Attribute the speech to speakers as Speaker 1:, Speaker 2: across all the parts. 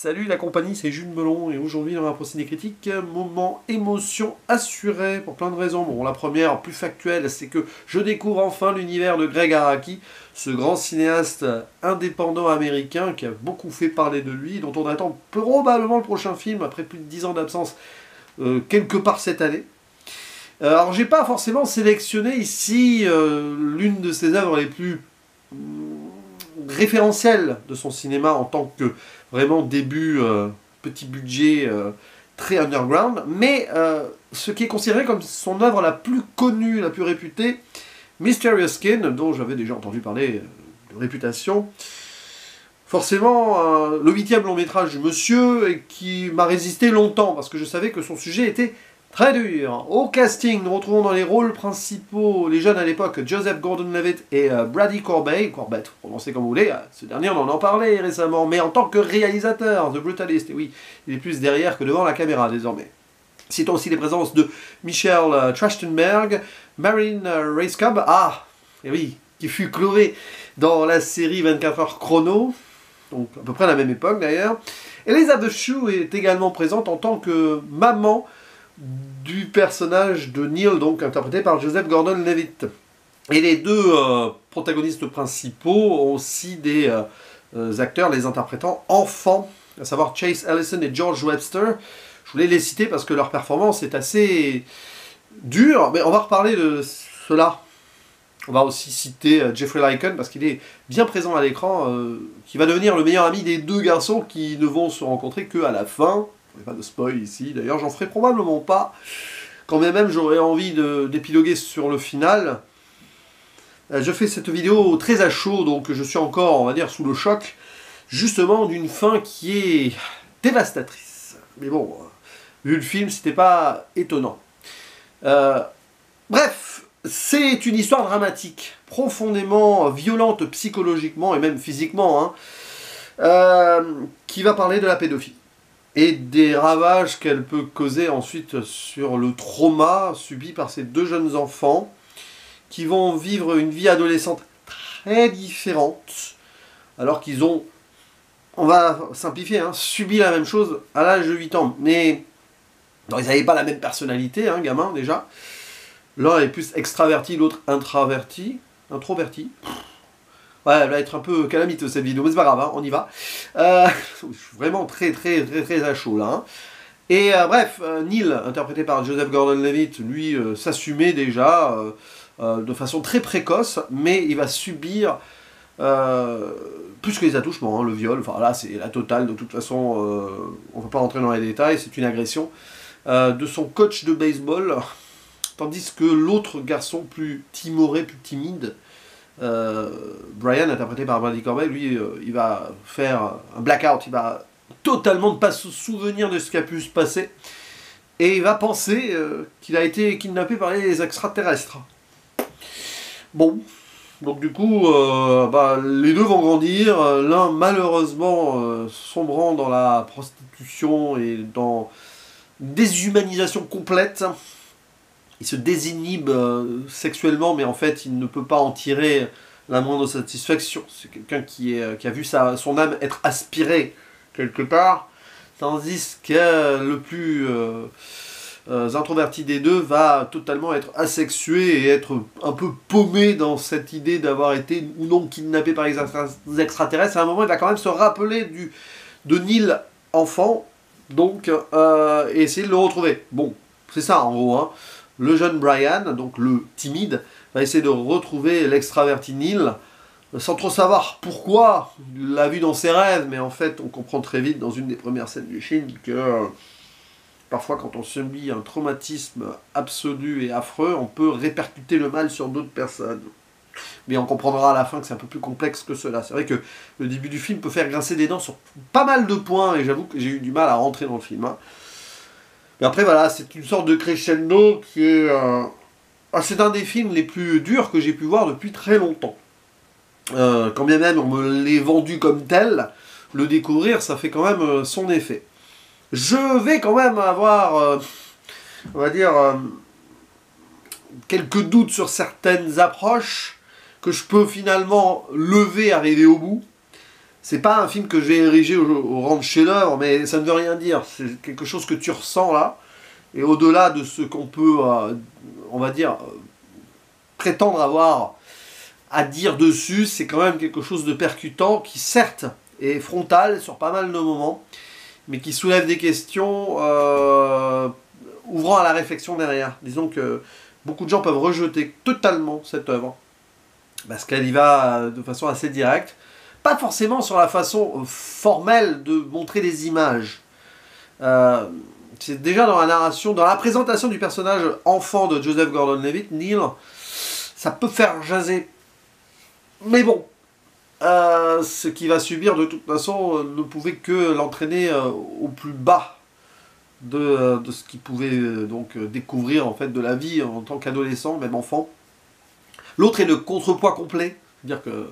Speaker 1: Salut la compagnie, c'est Jules Melon et aujourd'hui dans ma procédé critique, moment émotion assurée pour plein de raisons. Bon, la première, plus factuelle, c'est que je découvre enfin l'univers de Gregg Araki, ce grand cinéaste indépendant américain qui a beaucoup fait parler de lui, dont on attend probablement le prochain film après plus de 10 ans d'absence, quelque part cette année. Alors j'ai pas forcément sélectionné ici l'une de ses œuvres les plus référentielles de son cinéma en tant que vraiment début, petit budget, très underground, mais ce qui est considéré comme son œuvre la plus connue, la plus réputée, Mysterious Skin, dont j'avais déjà entendu parler de réputation. Forcément, le 8e long métrage du monsieur, et qui m'a résisté longtemps, parce que je savais que son sujet était très dur. Au casting, nous retrouvons dans les rôles principaux les jeunes à l'époque, Joseph Gordon-Levitt et Brady Corbet, prononcez comme vous voulez, ce dernier on en parlait récemment, mais en tant que réalisateur, The Brutalist, et oui, il est plus derrière que devant la caméra désormais. Citons aussi les présences de Michelle Trachtenberg, Marine Raiscob, et oui, qui fut Chloé dans la série 24 heures chrono, donc à peu près à la même époque d'ailleurs. Elizabeth Shue est également présente en tant que maman du personnage de Neil, donc interprété par Joseph Gordon-Levitt. Et les deux protagonistes principaux ont aussi des acteurs les interprétant enfants, à savoir Chase Ellison et George Webster. Je voulais les citer parce que leur performance est assez dure, mais on va reparler de cela. On va aussi citer Jeffrey Lycan parce qu'il est bien présent à l'écran, qui va devenir le meilleur ami des deux garçons qui ne vont se rencontrer qu'à la fin. Il n'y a pas de spoil ici, d'ailleurs j'en ferai probablement pas, quand même j'aurais envie d'épiloguer sur le final. Je fais cette vidéo très à chaud, donc je suis encore, on va dire, sous le choc, justement d'une fin qui est dévastatrice. Mais bon, vu le film, c'était pas étonnant. Bref, c'est une histoire dramatique, profondément violente psychologiquement et même physiquement, qui va parler de la pédophilie et des ravages qu'elle peut causer ensuite sur le trauma subi par ces deux jeunes enfants qui vont vivre une vie adolescente très différente alors qu'ils ont, on va simplifier, subi la même chose à l'âge de 8 ans. Mais non, ils n'avaient pas la même personnalité, gamin déjà. L'un est plus extraverti, l'autre introverti. Ouais, elle va être un peu calamiteuse cette vidéo, mais c'est pas grave, on y va. Je suis vraiment très à chaud là. Et bref, Neil, interprété par Joseph Gordon-Levitt, lui s'assumait déjà de façon très précoce, mais il va subir plus que les attouchements, le viol, enfin là c'est la totale, de toute façon, on ne va pas rentrer dans les détails, c'est une agression de son coach de baseball, tandis que l'autre garçon plus timoré, plus timide, Brian, interprété par Brady Corbet, lui, il va faire un blackout, il va totalement ne pas se souvenir de ce qui a pu se passer, et il va penser qu'il a été kidnappé par les extraterrestres. Bon, donc du coup, les deux vont grandir, l'un malheureusement sombrant dans la prostitution et dans une déshumanisation complète. Il se désinhibe sexuellement, mais en fait, il ne peut pas en tirer la moindre satisfaction. C'est quelqu'un qui a vu son âme être aspirée quelque part, tandis que le plus introverti des deux va totalement être asexué et être un peu paumé dans cette idée d'avoir été ou non kidnappé par les extraterrestres. À un moment, il va quand même se rappeler de Neil enfant, donc, et essayer de le retrouver. Bon, c'est ça en gros, Le jeune Brian, donc le timide, va essayer de retrouver l'extraverti Neil, sans trop savoir pourquoi. Il l'a vu dans ses rêves, mais en fait, on comprend très vite dans une des premières scènes du film que parfois, quand on subit un traumatisme absolu et affreux, on peut répercuter le mal sur d'autres personnes. Mais on comprendra à la fin que c'est un peu plus complexe que cela. C'est vrai que le début du film peut faire grincer des dents sur pas mal de points, et j'avoue que j'ai eu du mal à rentrer dans le film. Mais après, voilà, c'est une sorte de crescendo qui est... c'est un des films les plus durs que j'ai pu voir depuis très longtemps. Quand bien même on me l'est vendu comme tel, le découvrir, ça fait quand même son effet. Je vais quand même avoir, on va dire, quelques doutes sur certaines approches que je peux finalement lever, arriver au bout. C'est pas un film que j'ai érigé au rang de chef-d'œuvre, mais ça ne veut rien dire. C'est quelque chose que tu ressens là. Et au-delà de ce qu'on peut, on va dire, prétendre avoir à dire dessus, c'est quand même quelque chose de percutant qui, certes, est frontal sur pas mal de moments, mais qui soulève des questions ouvrant à la réflexion derrière. Disons que beaucoup de gens peuvent rejeter totalement cette œuvre, parce qu'elle y va de façon assez directe. Pas forcément sur la façon formelle de montrer des images. C'est déjà dans la narration, dans la présentation du personnage enfant de Joseph Gordon-Levitt, Neil, ça peut faire jaser. Mais bon, ce qu'il va subir de toute façon ne pouvait que l'entraîner au plus bas de ce qu'il pouvait donc découvrir en fait de la vie en tant qu'adolescent, même enfant. L'autre est le contrepoids complet, c'est-à-dire que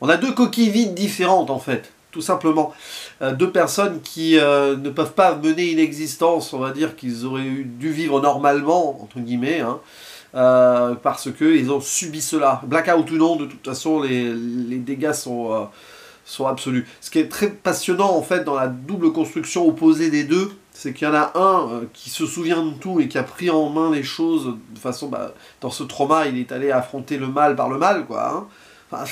Speaker 1: on a deux coquilles vides différentes en fait, tout simplement. Deux personnes qui ne peuvent pas mener une existence, on va dire, qu'ils auraient dû vivre normalement, entre guillemets, hein, parce qu'ils ont subi cela. Blackout ou non, de toute façon, les dégâts sont absolus. Ce qui est très passionnant en fait dans la double construction opposée des deux, c'est qu'il y en a un qui se souvient de tout et qui a pris en main les choses de façon, dans ce trauma, il est allé affronter le mal par le mal, quoi. Hein. Enfin,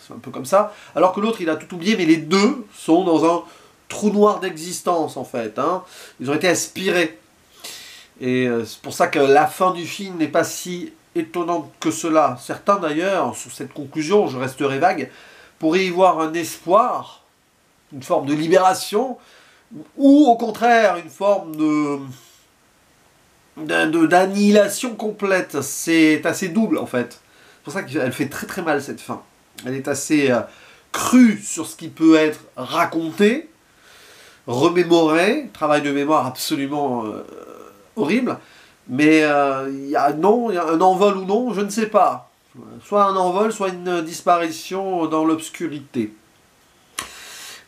Speaker 1: c'est un peu comme ça. Alors que l'autre, il a tout oublié, mais les deux sont dans un trou noir d'existence, en fait. Hein. Ils ont été aspirés. Et c'est pour ça que la fin du film n'est pas si étonnante que cela. Certains, d'ailleurs, sur cette conclusion, je resterai vague, pourraient y voir un espoir, une forme de libération, ou au contraire, une forme d'annihilation complète. C'est assez double, en fait. C'est pour ça qu'elle fait très très mal, cette fin. Elle est assez crue sur ce qui peut être raconté, remémoré, travail de mémoire absolument horrible, mais il y a un envol ou non, je ne sais pas. Soit un envol, soit une disparition dans l'obscurité.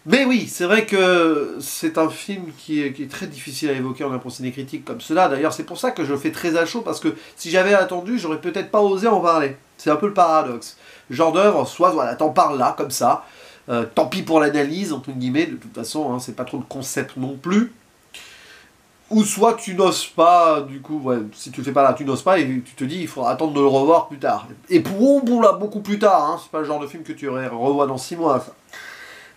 Speaker 1: Mais oui, c'est vrai que c'est un film qui est très difficile à évoquer en un procédé critique comme cela. D'ailleurs, c'est pour ça que je fais très à chaud, parce que si j'avais attendu, j'aurais peut-être pas osé en parler. C'est un peu le paradoxe. Genre d'œuvre, soit voilà, t'en parles là, comme ça, tant pis pour l'analyse, entre guillemets, de toute façon, hein, c'est pas trop de concept non plus. Ou soit tu n'oses pas, du coup, ouais, si tu le fais pas là, tu n'oses pas, et tu te dis, il faudra attendre de le revoir plus tard. Et pour là, beaucoup plus tard, hein, c'est pas le genre de film que tu revois dans 6 mois, ça.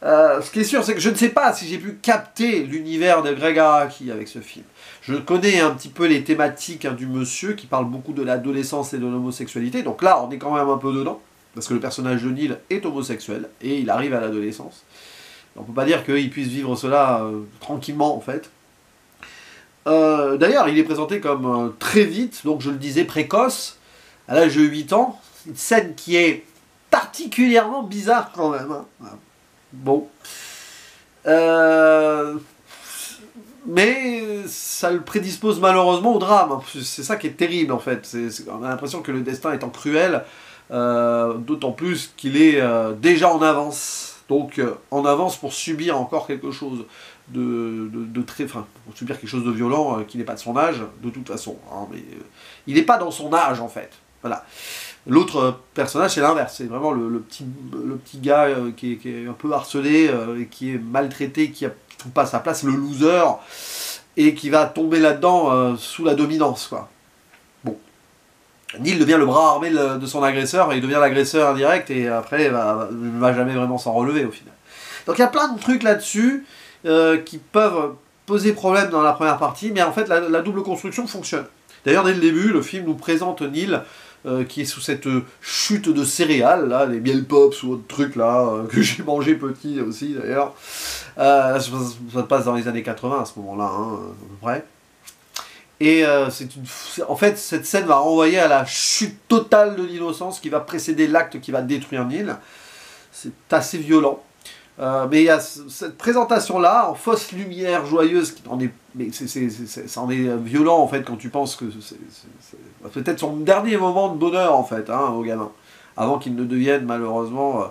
Speaker 1: Ce qui est sûr, c'est que je ne sais pas si j'ai pu capter l'univers de Gregg Araki avec ce film. Je connais un petit peu les thématiques du monsieur qui parle beaucoup de l'adolescence et de l'homosexualité. Donc là, on est quand même un peu dedans, parce que le personnage de Neil est homosexuel et il arrive à l'adolescence. On ne peut pas dire qu'il puisse vivre cela tranquillement, en fait. D'ailleurs, il est présenté comme très vite, donc je le disais précoce, à l'âge de 8 ans. Une scène qui est particulièrement bizarre quand même. Hein. Bon. Mais ça le prédispose malheureusement au drame. C'est ça qui est terrible en fait. On a l'impression que le destin étant cruel, d'autant plus qu'il est déjà en avance. Donc en avance pour subir encore quelque chose de très... Enfin, pour subir quelque chose de violent qui n'est pas de son âge, de toute façon. Hein, mais il n'est pas dans son âge en fait. Voilà. L'autre personnage, c'est l'inverse. C'est vraiment le petit gars qui est un peu harcelé, qui est maltraité, qui ne trouve pas sa place, le loser, et qui va tomber là-dedans sous la dominance, quoi. Bon. Neil devient le bras armé de son agresseur, et il devient l'agresseur indirect, et après, il ne va jamais vraiment s'en relever, au final. Donc il y a plein de trucs là-dessus qui peuvent poser problème dans la première partie, mais en fait, la double construction fonctionne. D'ailleurs, dès le début, le film nous présente Neil qui est sous cette chute de céréales, là, les miel pops ou autres trucs là, que j'ai mangé petit aussi d'ailleurs. Ça se passe dans les années 80 à ce moment-là, hein, à peu près. Et en fait, cette scène va renvoyer à la chute totale de l'innocence qui va précéder l'acte qui va détruire Neil. C'est assez violent. Mais il y a cette présentation-là, en fausse lumière joyeuse, qui en est, mais ça en est violent en fait quand tu penses que c'est peut-être son dernier moment de bonheur en fait, hein, au gamin, avant qu'il ne devienne malheureusement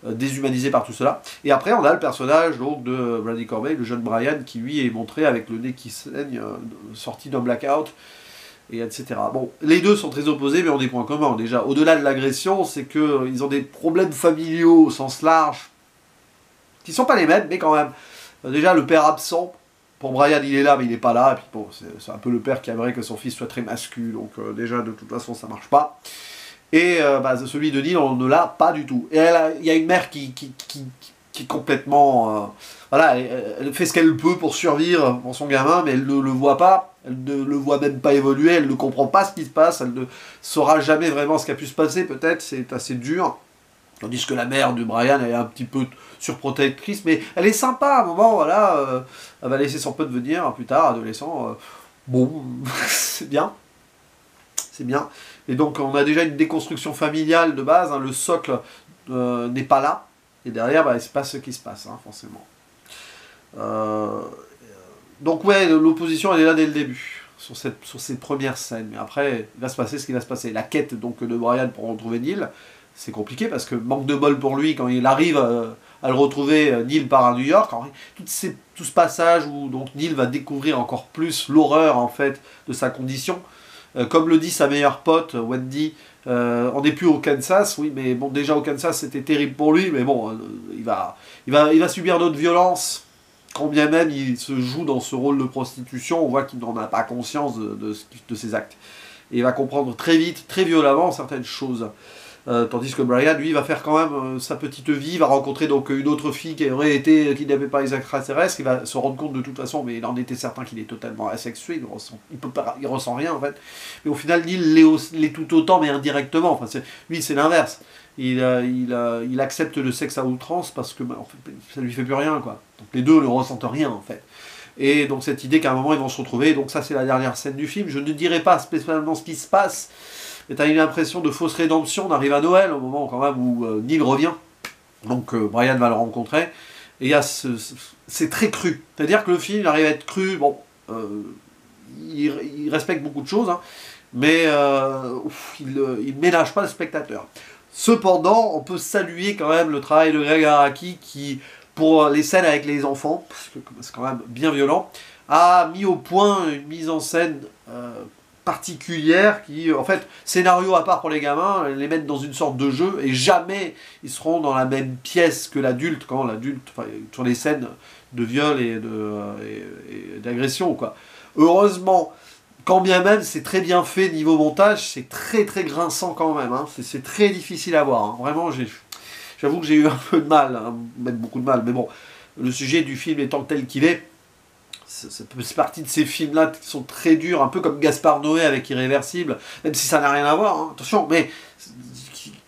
Speaker 1: déshumanisé par tout cela. Et après on a le personnage donc de Bradley Corbeil, le jeune Brian, qui lui est montré avec le nez qui saigne, sorti d'un blackout, et etc. Bon, les deux sont très opposés mais ont des points communs. Déjà, au-delà de l'agression, c'est qu'ils ont des problèmes familiaux au sens large, qui sont pas les mêmes, mais quand même. Déjà, le père absent, pour Brian, il est là, mais il n'est pas là, et puis bon, c'est un peu le père qui aimerait que son fils soit très masculin, donc déjà, de toute façon, ça marche pas. Et celui de Neil, on ne l'a pas du tout. Et il y a une mère qui est complètement... voilà, elle fait ce qu'elle peut pour survivre pour son gamin, mais elle ne le voit pas, elle ne le voit même pas évoluer, elle ne comprend pas ce qui se passe, elle ne saura jamais vraiment ce qui a pu se passer, peut-être, c'est assez dur. Tandis que la mère de Brian, elle est un petit peu surprotectrice, mais elle est sympa à un moment, voilà, elle va laisser son pote venir plus tard, adolescent. Bon, c'est bien. C'est bien. Et donc on a déjà une déconstruction familiale de base, hein, le socle n'est pas là, et derrière, il se passe ce qui se passe, hein, forcément. Donc ouais, l'opposition elle est là dès le début, sur ces premières scènes, mais après, il va se passer ce qui va se passer. La quête donc de Brian pour retrouver Neil, c'est compliqué parce que manque de bol pour lui quand il arrive à le retrouver. Neil part à New York. Tout ce passage où donc Neil va découvrir encore plus l'horreur en fait de sa condition. Comme le dit sa meilleure pote Wendy, on n'est plus au Kansas, oui, mais bon déjà au Kansas c'était terrible pour lui, mais bon il va subir d'autres violences. Quand bien même il se joue dans ce rôle de prostitution, on voit qu'il n'en a pas conscience de ses actes. Et il va comprendre très vite, très violemment certaines choses. Tandis que Brian, lui, va faire quand même sa petite vie, va rencontrer donc une autre fille qui aurait été kidnappée par les extraterrestres, il va se rendre compte de toute façon, mais il en était certain qu'il est totalement asexué, il ressent rien en fait. Mais au final, Neil l'est tout autant, mais indirectement. Enfin, lui, c'est l'inverse. Il accepte le sexe à outrance parce que en fait, ça lui fait plus rien, quoi. Donc les deux ne ressentent rien en fait. Et donc cette idée qu'à un moment ils vont se retrouver, donc ça c'est la dernière scène du film. Je ne dirai pas spécialement ce qui se passe. Et t'as une impression de fausse rédemption, on arrive à Noël, au moment quand même où Neil revient. Donc Brian va le rencontrer. Et il y a c'est très cru. C'est-à-dire que le film il arrive à être cru, bon, il respecte beaucoup de choses, hein, mais il ne ménage pas le spectateur. Cependant, on peut saluer quand même le travail de Gregg Araki qui, pour les scènes avec les enfants, parce que c'est quand même bien violent, a mis au point une mise en scène particulière qui, en fait, scénario à part pour les gamins, les mettre dans une sorte de jeu et jamais ils seront dans la même pièce que l'adulte, quand l'adulte, enfin, sur les scènes de viol et d'agression, quoi. Heureusement, quand bien même c'est très bien fait niveau montage, c'est très très grinçant quand même, hein. C'est très difficile à voir, hein. Vraiment, j'avoue que j'ai eu un peu de mal, hein, même beaucoup de mal, mais bon, le sujet du film étant tel qu'il est, c'est partie de ces films-là qui sont très durs, un peu comme Gaspard Noé avec Irréversible, même si ça n'a rien à voir, hein, attention, mais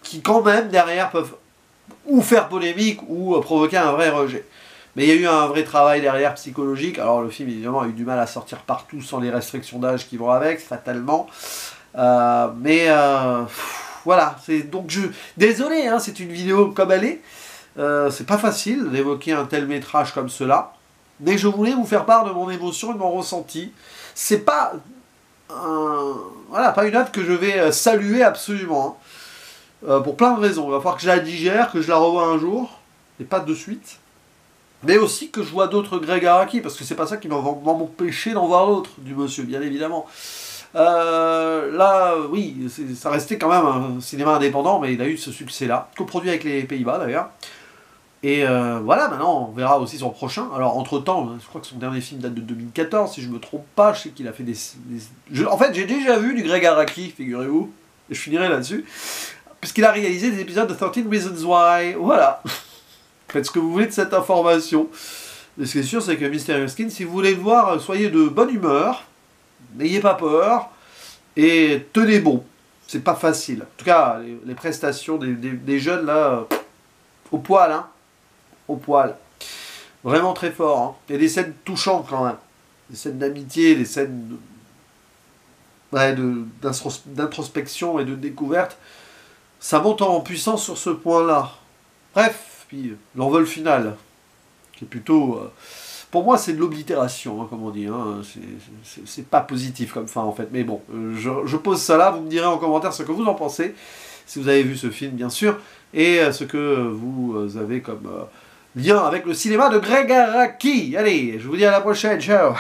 Speaker 1: qui quand même derrière peuvent ou faire polémique ou provoquer un vrai rejet. Mais il y a eu un vrai travail derrière psychologique. Alors le film évidemment a eu du mal à sortir partout sans les restrictions d'âge qui vont avec, fatalement. Voilà, donc désolé, hein, c'est une vidéo comme elle est. C'est pas facile d'évoquer un tel métrage comme cela. Mais je voulais vous faire part de mon émotion et de mon ressenti. C'est pas pas une œuvre que je vais saluer absolument. Hein. Pour plein de raisons. Il va falloir que je la digère, que je la revoie un jour, et pas de suite. Mais aussi que je vois d'autres Gregg Araki, parce que c'est pas ça qui va m'empêcher d'en voir d'autres, du monsieur, bien évidemment. Là, oui, ça restait quand même un cinéma indépendant, mais il a eu ce succès-là, coproduit avec les Pays-Bas d'ailleurs. Et voilà, maintenant on verra aussi son prochain. Alors entre-temps, je crois que son dernier film date de 2014, si je me trompe pas, je sais qu'il a fait En fait, j'ai déjà vu du Gregg Araki, figurez-vous, et je finirai là-dessus, puisqu'il a réalisé des épisodes de 13 Reasons Why, voilà. Faites ce que vous voulez de cette information. Mais ce qui est sûr, c'est que Mysterious Skin, si vous voulez le voir, soyez de bonne humeur, n'ayez pas peur, et tenez bon. C'est pas facile. En tout cas, les prestations des jeunes, là, au poil, hein. Au poil. Vraiment très fort. Hein. Il y a des scènes touchantes quand même. Des scènes d'amitié, des scènes d'introspection et de découverte. Ça monte en puissance sur ce point-là. Bref, puis l'envol final, qui est plutôt... pour moi, c'est de l'oblitération, hein, comme on dit. Hein. C'est pas positif comme fin, en fait. Mais bon, je pose ça là. Vous me direz en commentaire ce que vous en pensez. Si vous avez vu ce film, bien sûr. Et ce que vous avez comme... lien avec le cinéma de Gregg Araki. Allez, je vous dis à la prochaine, ciao.